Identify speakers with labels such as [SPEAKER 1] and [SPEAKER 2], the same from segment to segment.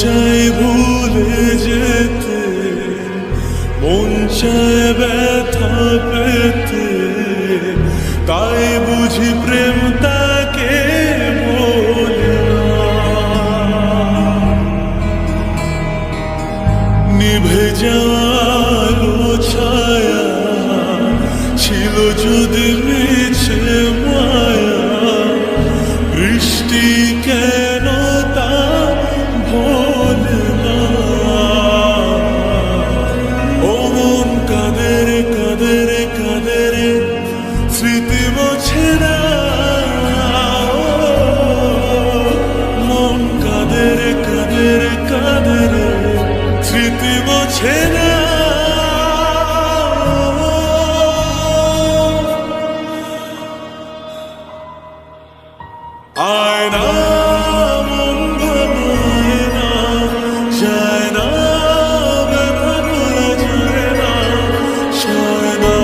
[SPEAKER 1] চায় ভুলে যেতে, মন চায় ব্যথা পেতে, তাই বুঝি প্রেম তাকে বলে না। নিভে যাওয়ালো ছায়া ছিল যদি মিছে মায়া, বৃষ্টি কেন তা ভোলে না। ও মন কাঁদে রে কাঁদে রে কাঁদে রে, স্মৃতি মোছে না। মন কাঁদে রে কাঁদে রে কাঁদে রে, স্মৃতি মোছে না। আয়না মন ভাঙায় না, যায় না ব্যথা ভোলা যায় না, সয় না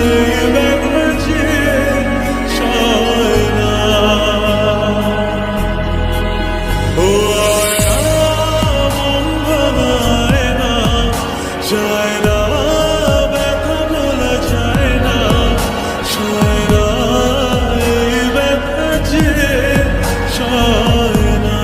[SPEAKER 1] এই ব্যথা যে সয় না। ও আয়না মন ভাঙায় না, যায় না ব্যথা ভোলা যায় না, সয় না এই ব্যথা যে সয় না।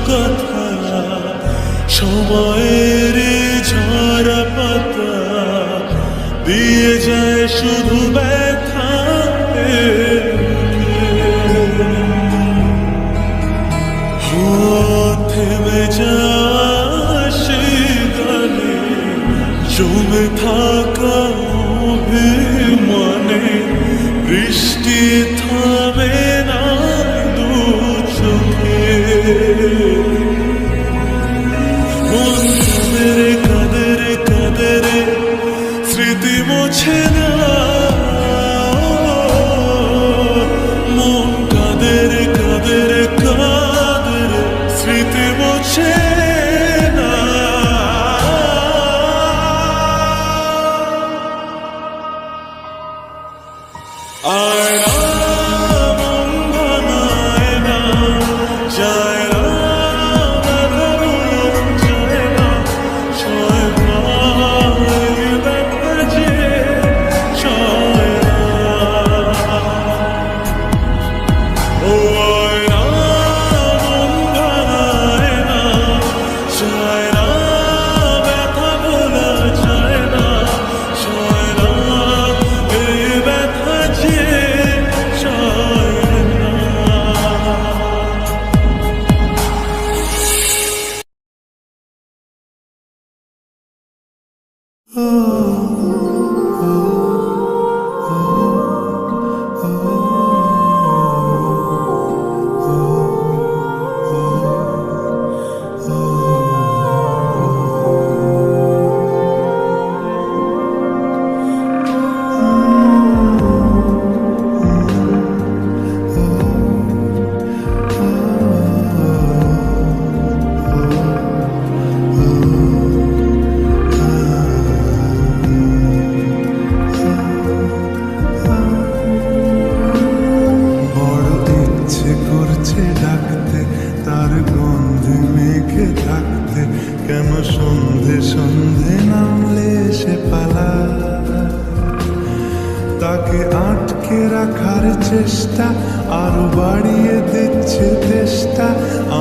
[SPEAKER 1] কথা সময়ের ঝরা পাতা দিয়ে যায় শুধু ব্যথা, থেমে যায় সেই গানে জমে থাকা অভিমানে, বৃষ্টি থামে না দু চোখে। মন কাঁদে রে কাঁদে রে কাঁদে রে, স্মৃতি মোছে না। মন কাঁদে রে কাঁদে রে কাঁদে রে, স্মৃতি মোছে না। আয়না মন ভাঙায় না, যায় না ব্যথা ভোলা যায় না, সয় না এই ব্যথা যে সয় না। ও আয়না মন ভাঙায় না, যায় না ব্যথা ভোলা যায় না, সয় না এই ব্যথা যে সয় না। তার গন্ধে মেঘে থাকতে, কেন সন্ধে সন্ধে নামলে সে পালা। তাকে আটকে রাখার চেষ্টা আরো বাড়িয়ে দিচ্ছে তেষ্টা,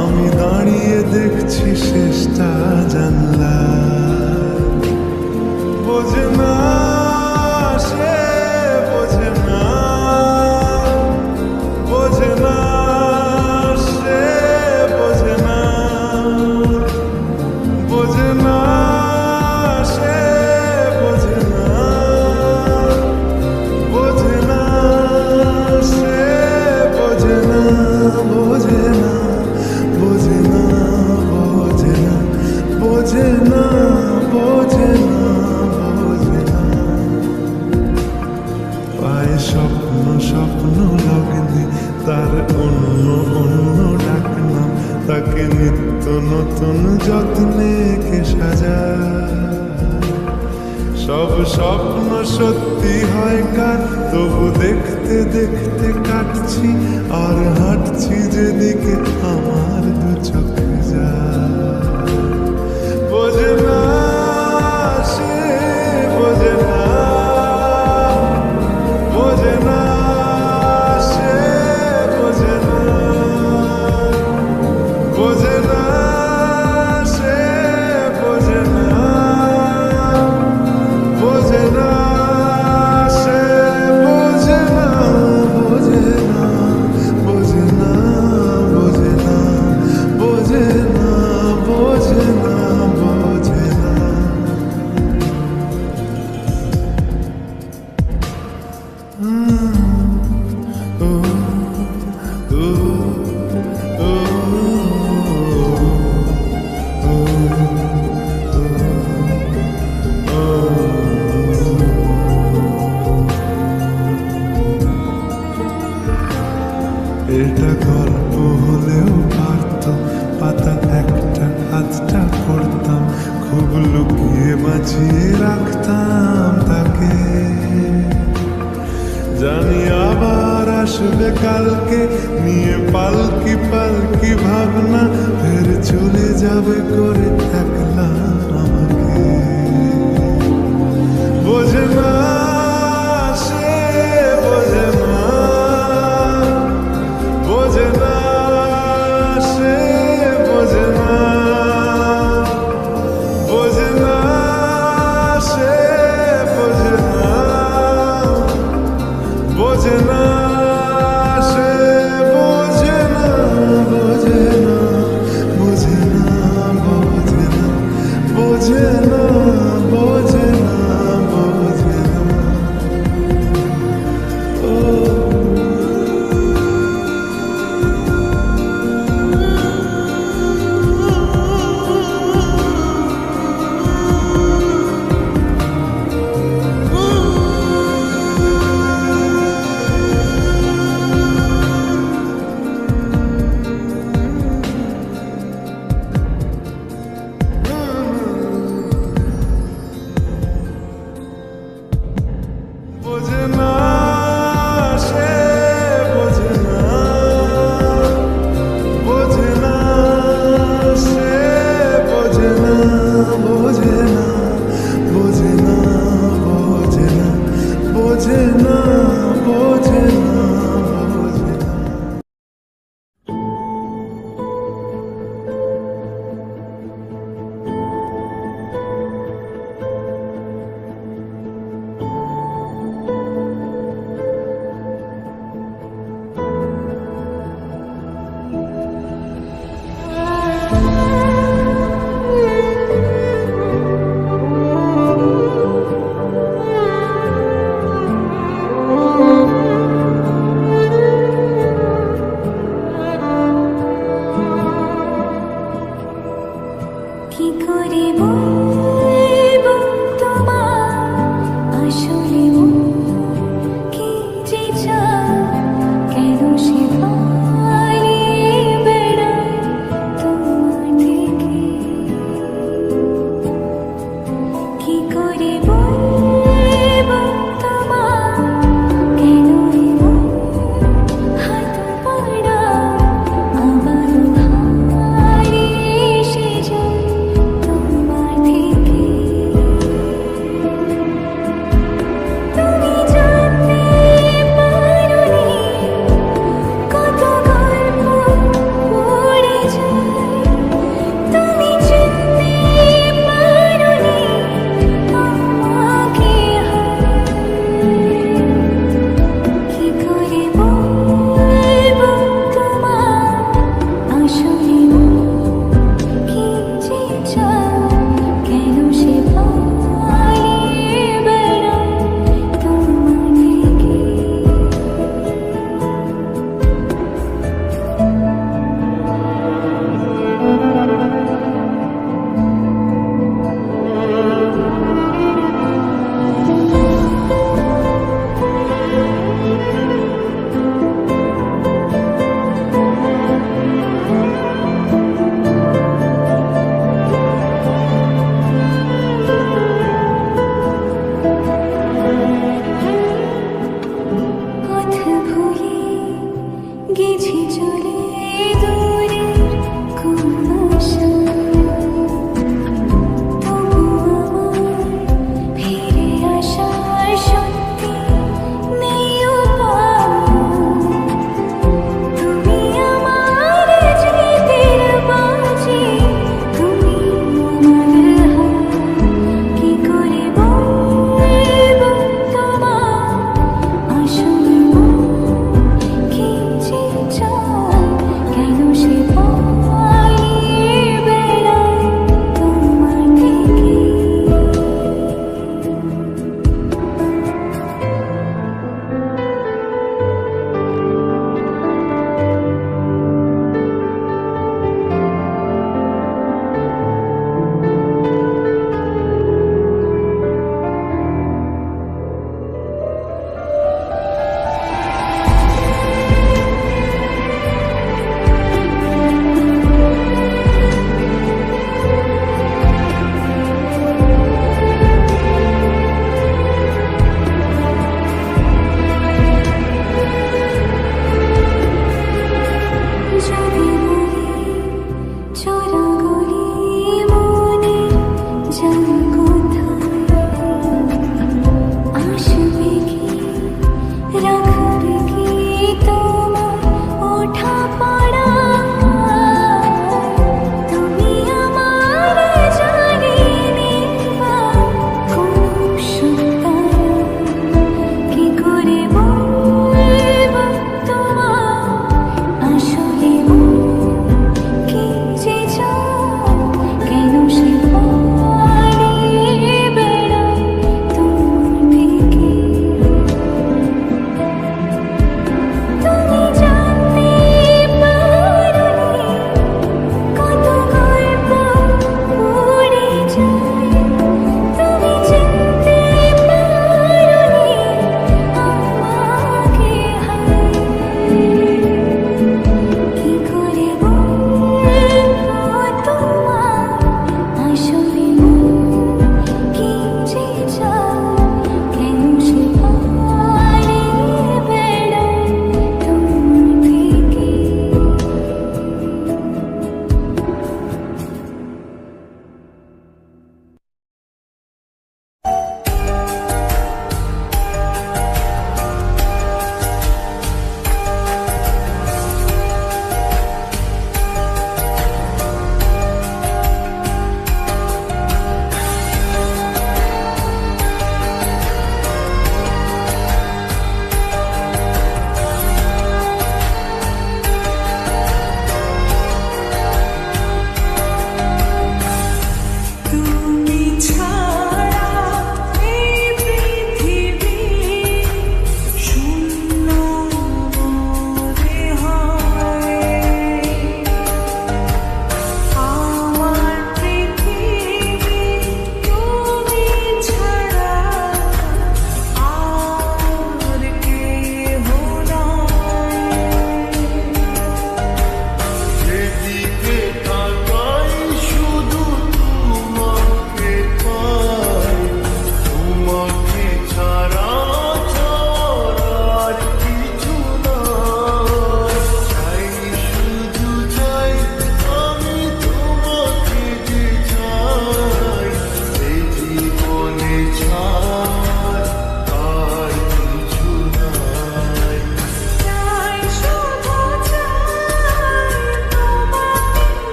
[SPEAKER 1] আমি দাঁড়িয়ে দেখছি শেষটা জানলা। বোঝে না সে, বোঝে না, বোঝে না সে, বোঝে না, বোঝে না স্বপ্ন সত্যি হয় কার, তবু দেখতে দেখতে কাটছি আর হাঁটছি যেদিকে আমার দু চোখ যায়। বোঝে না সে, বোঝে না, বোঝে না সে, বোঝে না, বোঝে না সে, বোঝে না, বোঝে না সে, বোঝে না, বোঝে না, বোঝে না, বোঝে না, বোঝে না, বোঝে না, বোঝে না। এটা গল্প হলেও পারত, পাতা একটা আধটা পড়তাম, খুব লুকিয়ে বাঁচিয়ে রাখতাম তাকে। জানি আবার আসবে কালকে, নিয়ে পালকি পালকি ভাবনা, ফের চলে যাবে করে একলা আমাকে। বোঝে না সে, বোঝে না, বোঝে না সে, বোঝে না, বোঝে না সে, বোঝে না, বোঝে না সে, বোঝে না, বোঝে না, বোঝে না, বোঝে না, বোঝে না, বোঝে না, বোঝে না।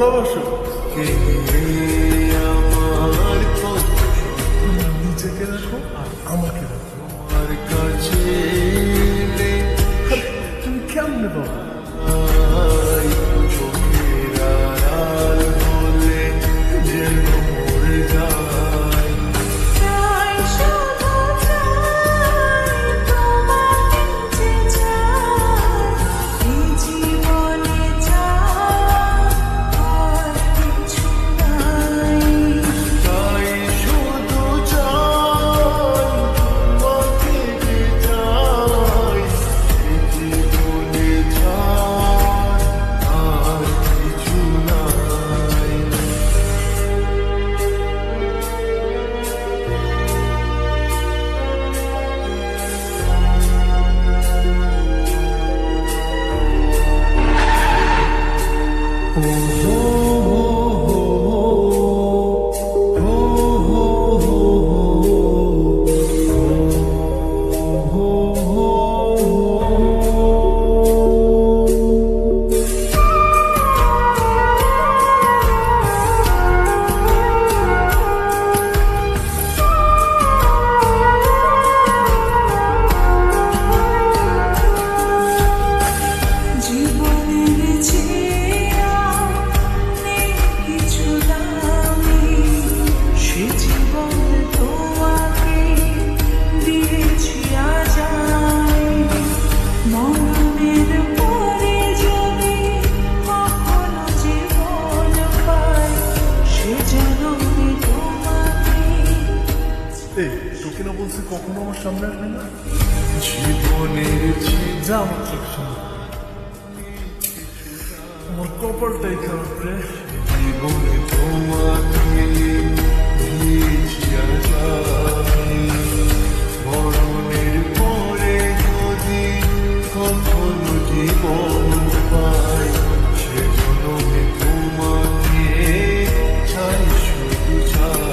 [SPEAKER 1] ভালোবাসো কে আমার নিজেকে রাখো আর আমাকে রাখো আমার কাছে তুমি কেমনে বাবা চোখের আড়াল বলে যেন মরে যায় তোকে না বলছি কখনো আমার সামনে আসবে না জীবনের যা আমার চোখ সামনে আমার কপালটাই খারাপ রে জীবনে তোমাকে মরণের পরে যদি কখনো জীবন পাই সেজন্য তোমাকে চাই শুধু চাই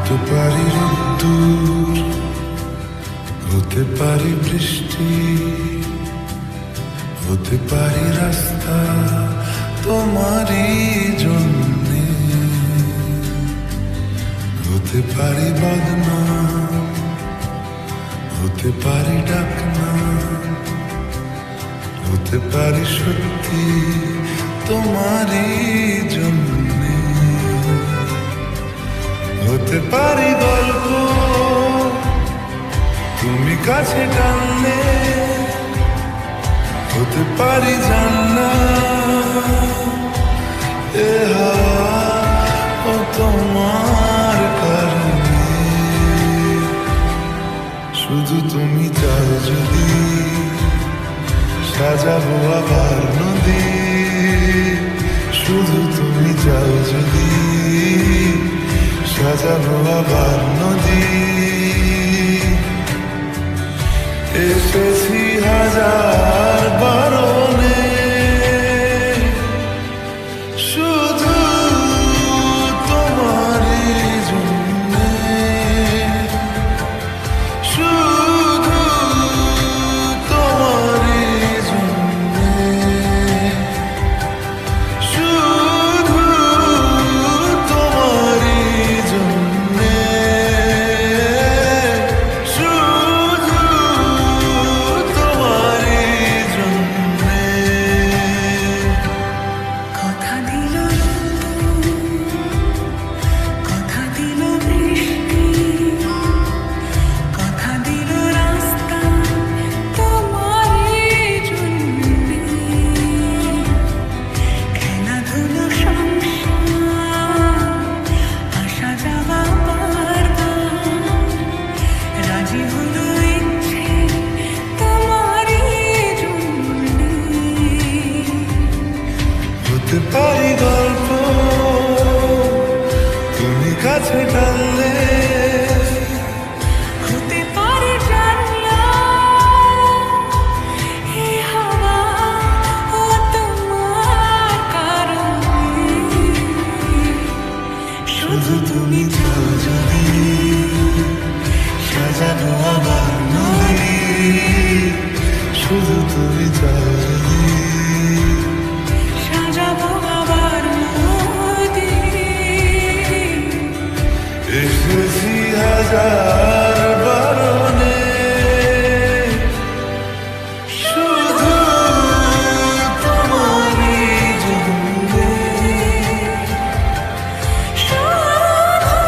[SPEAKER 2] হতে পারি রোদ্দুর, হতে পারি বৃষ্টি, হতে পারি রাস্তা তোমারই জন্যে, হতে পারি বদনাম, হতে পারি ডাকনা, হতে পারি সত্যি তোমারই জন্যে। হতে পারি গল্প তুমি কাছে টানলে, হতে পারি জানলা এ হাওয়া ও তোমার কারণে। শুধু তুমি চাও যদি সাজাবো আবার নদী, শুধু তুমি চাও যদি সাজাবো আবার নদী। এসেছি হাজার বারণে, শুধু তোমারই জন্যে, শুধু তোমারই জন্যে, শুধু তোমারই জন্যে, শুধু তোমারই জন্যে।
[SPEAKER 3] কথা দিল কথা দিল বৃষ্টি, কথা দিল রাস্তা তোমারই জন্যে। খেলাধুলো সংসার আসা যাওয়া বারবার, রাজি হলো ইচ্ছে তোমারই জন্যে।
[SPEAKER 2] হতে পারি গল্প তুমি কাছে টানলে,
[SPEAKER 3] হতে পারে জানলা এ হাওয়া ও তোমার কারণে। শুধু তুমি চাও যদি
[SPEAKER 2] সাজাবো আবার নদী, শুধু তুমি চাও যদি
[SPEAKER 3] সাজাবো আবার নদী।
[SPEAKER 2] এসেছি হাজার বারণে, শুধু তোমারই জন্যে, শুধু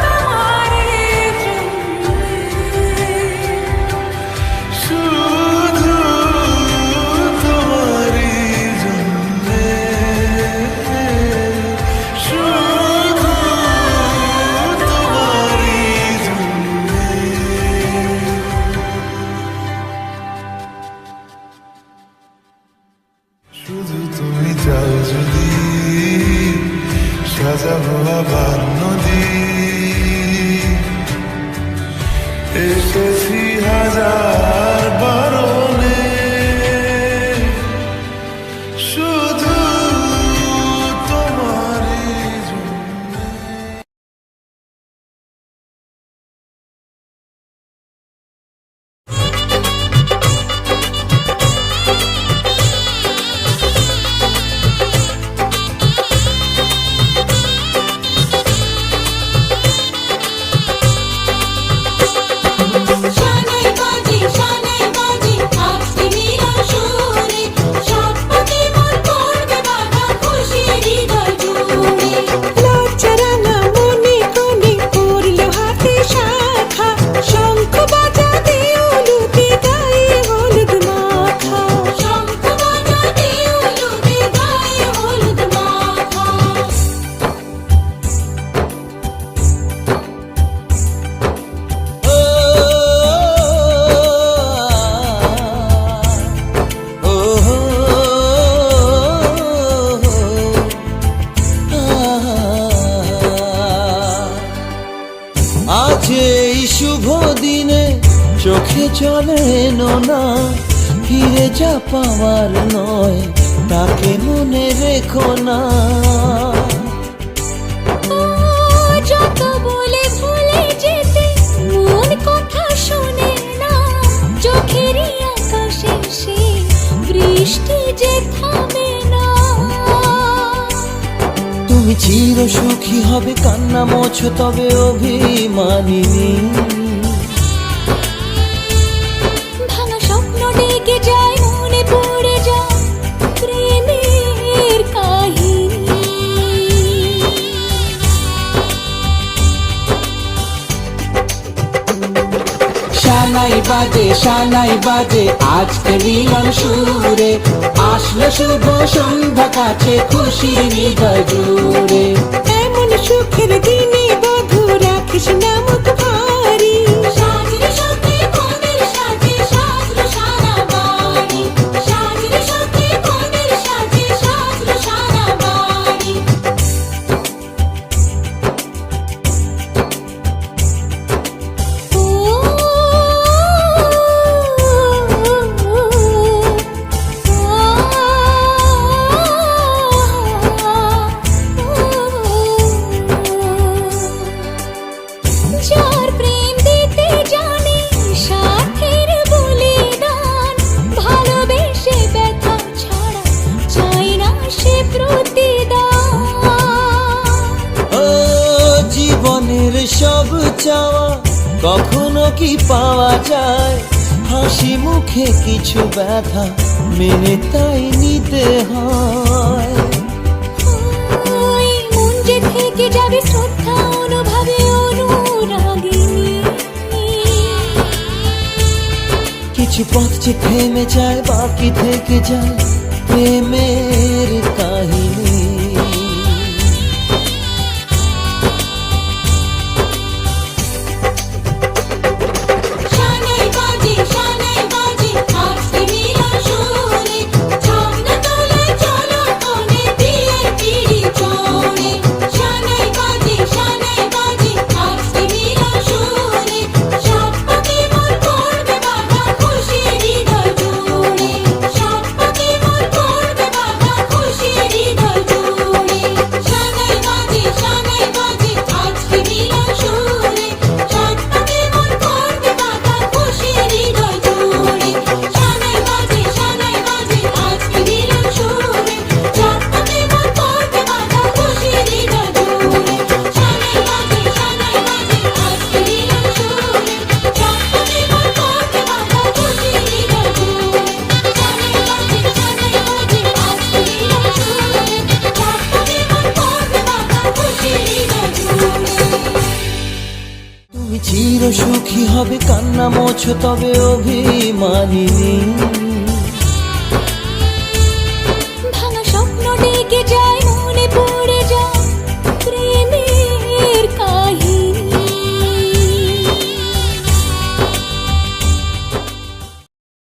[SPEAKER 2] তোমারই জন্যে, শুধু তোমারই জন্যে। শুধু তুমি চাও যদি সাজাবো আবার নদী, এসেছি হাজার বারণে, শুধু তোমারই জন্যে।
[SPEAKER 4] শানাই বাজে আজকে নিরার সুরে, সাত পাকে মন করবে বাধা খুশি হৃদয় জুড়ে। লজ্জারাঙা মনে কোণে পড়লো হাতে শাখা, শঙ্খ বাজাতে উলুতে গায়ে হলুদ মাখা, শঙ্খ বাজাতে উলুতে গায়ে হলুদ মাখা।
[SPEAKER 5] আজ এই শুভ দিনে চোখে চলে না, ফিরে যা পাওয়ার নয় তাকে মনে রেখো না।
[SPEAKER 4] যত বলে ভুলে যেতে মন কথা শোনে না, চোখেরই আকাশে সে বৃষ্টি যে থামে না।
[SPEAKER 5] তুমি চির সুখী হবে কান্না মোছো তবে অভিমানিনী।
[SPEAKER 4] ভাঙা স্বপ্ন ডেকে যায় মনে পড়ে যায় প্রেমের
[SPEAKER 5] সানাই বাজে আজকে মিলন সুরে, আসলো শুভ সন্ধ্যা কাছে খুশির হৃদয় জুড়ে।
[SPEAKER 3] এমন সুখের দিনে বধূ রাখিস না মুখ ভারী
[SPEAKER 4] সাজরে সাথে কোনের সাজে সাজলো সারা বাড়ি, সাজরে সাথে কোনের সাজে সাজলো সারা বাড়ি। যার প্রেম দিতে জানে সাথের বলিদান, ভালোবেসে ব্যথা ছাড়া চাই না সে প্রতিদান।
[SPEAKER 5] ও জীবনের সব চাওয়া কখনো কি পাওয়া যায়, হাসি মুখে কিছু ব্যথা মেনে তাই নিতে হয়।
[SPEAKER 4] ওই মন যে থেকে যাবে শ্রদ্ধা অনুভবে অনুরাগিনী।
[SPEAKER 5] কিছু পথ যে থেমে যায় বাকি থেকে যায় প্রেমের কাহিনী।
[SPEAKER 4] সানাই বাজে আজকে মিলন সুরে, ঝর্ণা তোলায় চলো কোণে বিয়ের পিঁড়ি চড়ে। সানাই বাজে আজকে মিলন সুরে, সাত পাকে মন করবে বাধা খুশির হৃদয় জুড়ে, সাত পাকে মন করবে বাধা খুশির হৃদয় জুড়ে। সানাই বাজে আজকে মিলন সুরে, সাত পাকে মন করবে বাধা খুশির হৃদয় জুড়ে। সানাই বাজে আজকে মিলন সুরে, সাত পাকে মন করবে বাধা খুশির হৃদয় জুড়ে। সানাই বাজে আজকে মিলন সুরে, সাত পাকে মন করবে বাধা খুশির হৃদয় জুড়ে। সানাই বাজে আজকে মিলন সুরে, সাত পাকে মন করবে বাধা খুশির হৃদয় জুড়ে।
[SPEAKER 5] তুমি চির সুখী হবে কান্না মোছো তবে অভিমানিনী।